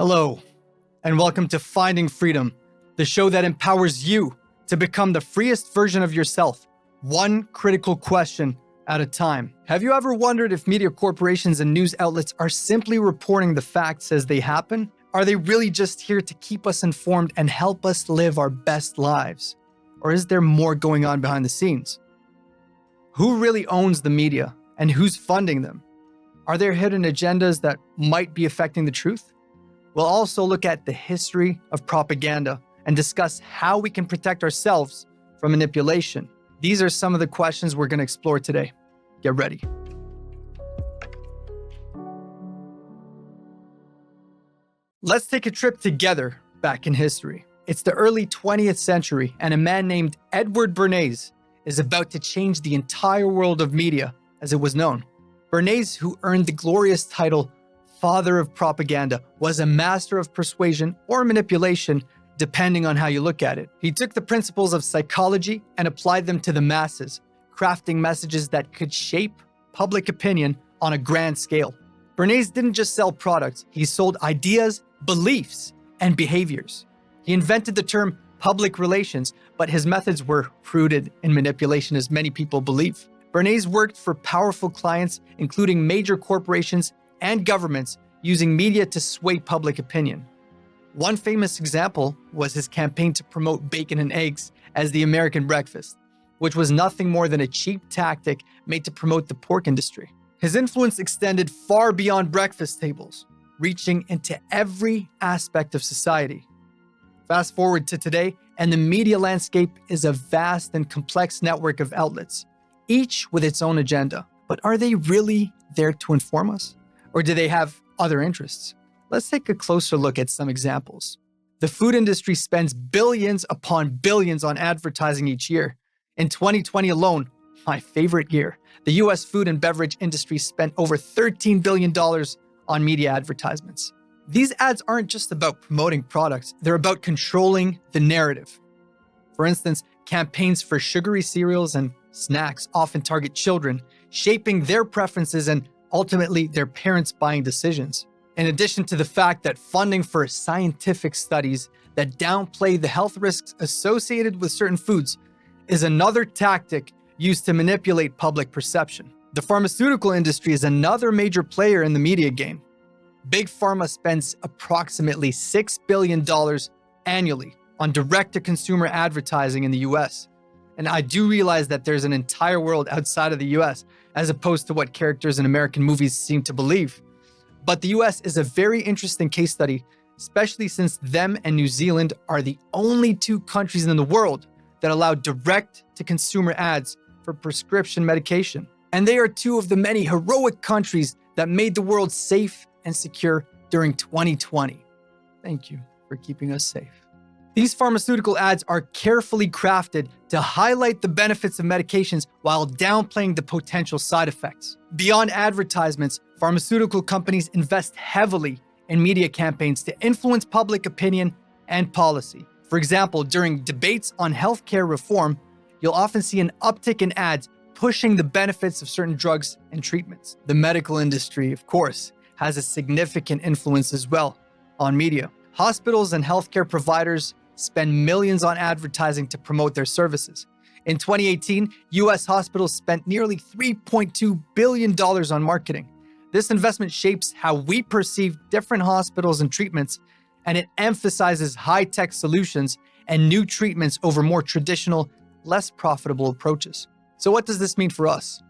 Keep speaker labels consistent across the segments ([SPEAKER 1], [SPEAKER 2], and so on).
[SPEAKER 1] Hello, and welcome to Finding Freedom, the show that empowers you to become the freest version of yourself, one critical question at a time. Have you ever wondered if media corporations and news outlets are simply reporting the facts as they happen? Are they really just here to keep us informed and help us live our best lives? Or is there more going on behind the scenes? Who really owns the media and who's funding them? Are there hidden agendas that might be affecting the truth? We'll also look at the history of propaganda and discuss how we can protect ourselves from manipulation. These are some of the questions we're going to explore today. Get ready. Let's take a trip together back in history. It's the early 20th century, and a man named Edward Bernays is about to change the entire world of media as it was known. Bernays, who earned the glorious title Father of Propaganda, was a master of persuasion or manipulation, depending on how you look at it. He took the principles of psychology and applied them to the masses, crafting messages that could shape public opinion on a grand scale. Bernays didn't just sell products, he sold ideas, beliefs, and behaviors. He invented the term public relations, but his methods were rooted in manipulation, as many people believe. Bernays worked for powerful clients, including major corporations and governments, using media to sway public opinion. One famous example was his campaign to promote bacon and eggs as the American breakfast, which was nothing more than a cheap tactic made to promote the pork industry. His influence extended far beyond breakfast tables, reaching into every aspect of society. Fast forward to today, and the media landscape is a vast and complex network of outlets, each with its own agenda. But are they really there to inform us? Or do they have other interests? Let's take a closer look at some examples. The food industry spends billions upon billions on advertising each year. In 2020 alone, my favorite year, the US food and beverage industry spent over $13 billion on media advertisements. These ads aren't just about promoting products, they're about controlling the narrative. For instance, campaigns for sugary cereals and snacks often target children, shaping their preferences and ultimately their parents' buying decisions. In addition to the fact that funding for scientific studies that downplay the health risks associated with certain foods is another tactic used to manipulate public perception. The pharmaceutical industry is another major player in the media game. Big Pharma spends approximately $6 billion annually on direct-to-consumer advertising in the US. And I do realize that there's an entire world outside of the US, as opposed to what characters in American movies seem to believe. But the US is a very interesting case study, especially since them and New Zealand are the only two countries in the world that allow direct-to-consumer ads for prescription medication. And they are two of the many heroic countries that made the world safe and secure during 2020. Thank you for keeping us safe. These pharmaceutical ads are carefully crafted to highlight the benefits of medications while downplaying the potential side effects. Beyond advertisements, pharmaceutical companies invest heavily in media campaigns to influence public opinion and policy. For example, during debates on healthcare reform, you'll often see an uptick in ads pushing the benefits of certain drugs and treatments. The medical industry, of course, has a significant influence as well on media. Hospitals and healthcare providers spend millions on advertising to promote their services. In 2018, US hospitals spent nearly $3.2 billion on marketing. This investment shapes how we perceive different hospitals and treatments, and it emphasizes high-tech solutions and new treatments over more traditional, less profitable approaches. So what does this mean for us?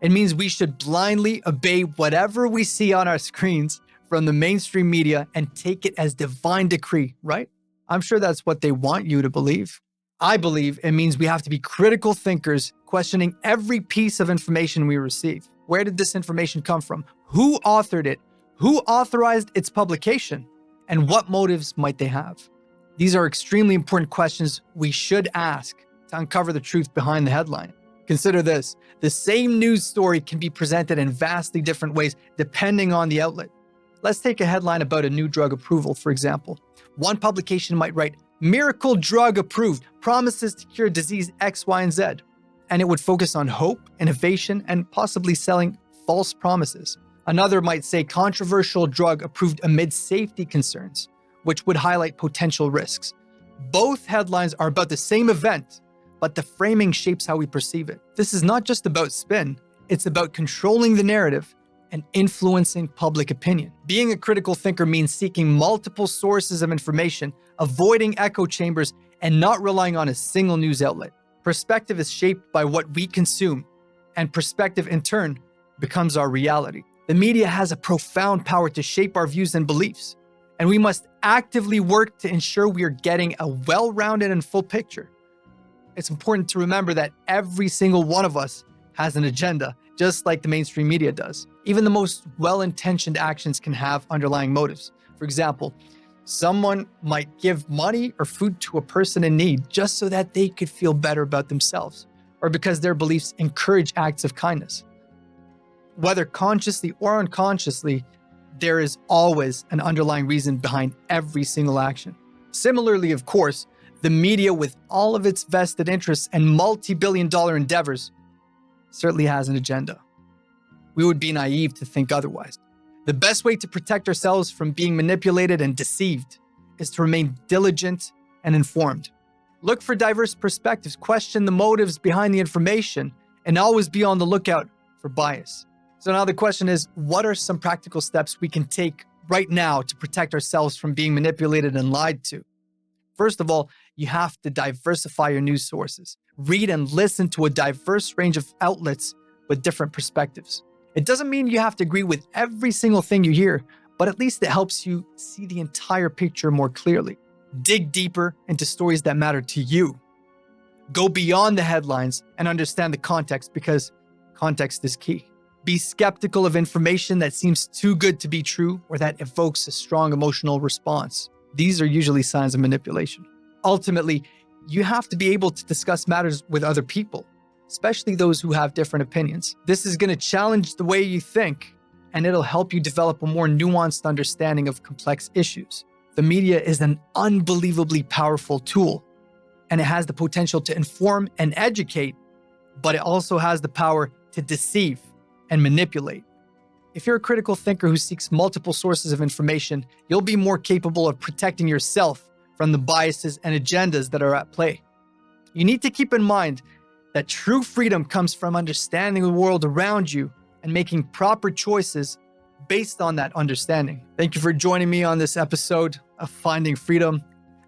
[SPEAKER 1] It means we should blindly obey whatever we see on our screens from the mainstream media and take it as divine decree, right? I'm sure that's what they want you to believe. I believe it means we have to be critical thinkers, questioning every piece of information we receive. Where did this information come from? Who authored it? Who authorized its publication? And what motives might they have? These are extremely important questions we should ask to uncover the truth behind the headline. Consider this: the same news story can be presented in vastly different ways depending on the outlet. Let's take a headline about a new drug approval, for example. One publication might write, "Miracle drug approved, promises to cure disease X, Y, and Z." And it would focus on hope, innovation, and possibly selling false promises. Another might say controversial drug approved amid safety concerns, which would highlight potential risks. Both headlines are about the same event, but the framing shapes how we perceive it. This is not just about spin, it's about controlling the narrative and influencing public opinion. Being a critical thinker means seeking multiple sources of information, avoiding echo chambers, and not relying on a single news outlet. Perspective is shaped by what we consume, and perspective in turn becomes our reality. The media has a profound power to shape our views and beliefs, and we must actively work to ensure we are getting a well-rounded and full picture. It's important to remember that every single one of us has an agenda, just like the mainstream media does. Even the most well-intentioned actions can have underlying motives. For example, someone might give money or food to a person in need just so that they could feel better about themselves, or because their beliefs encourage acts of kindness. Whether consciously or unconsciously, there is always an underlying reason behind every single action. Similarly, of course, the media, with all of its vested interests and multi-billion-dollar endeavors, certainly has an agenda. We would be naive to think otherwise. The best way to protect ourselves from being manipulated and deceived is to remain diligent and informed. Look for diverse perspectives, question the motives behind the information, and always be on the lookout for bias. So now the question is, what are some practical steps we can take right now to protect ourselves from being manipulated and lied to? First of all, you have to diversify your news sources. Read and listen to a diverse range of outlets with different perspectives. It doesn't mean you have to agree with every single thing you hear, but at least it helps you see the entire picture more clearly. Dig deeper into stories that matter to you. Go beyond the headlines and understand the context, because context is key. Be skeptical of information that seems too good to be true or that evokes a strong emotional response. These are usually signs of manipulation. Ultimately, you have to be able to discuss matters with other people, especially those who have different opinions. This is going to challenge the way you think, and it'll help you develop a more nuanced understanding of complex issues. The media is an unbelievably powerful tool, and it has the potential to inform and educate, but it also has the power to deceive and manipulate. If you're a critical thinker who seeks multiple sources of information, you'll be more capable of protecting yourself from the biases and agendas that are at play. You need to keep in mind that true freedom comes from understanding the world around you and making proper choices based on that understanding. Thank you for joining me on this episode of Finding Freedom.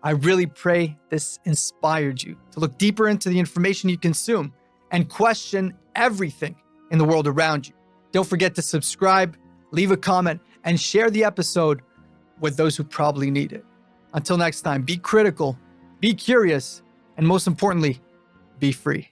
[SPEAKER 1] I really pray this inspired you to look deeper into the information you consume and question everything in the world around you. Don't forget to subscribe, leave a comment, and share the episode with those who probably need it. Until next time, be critical, be curious, and most importantly, be free.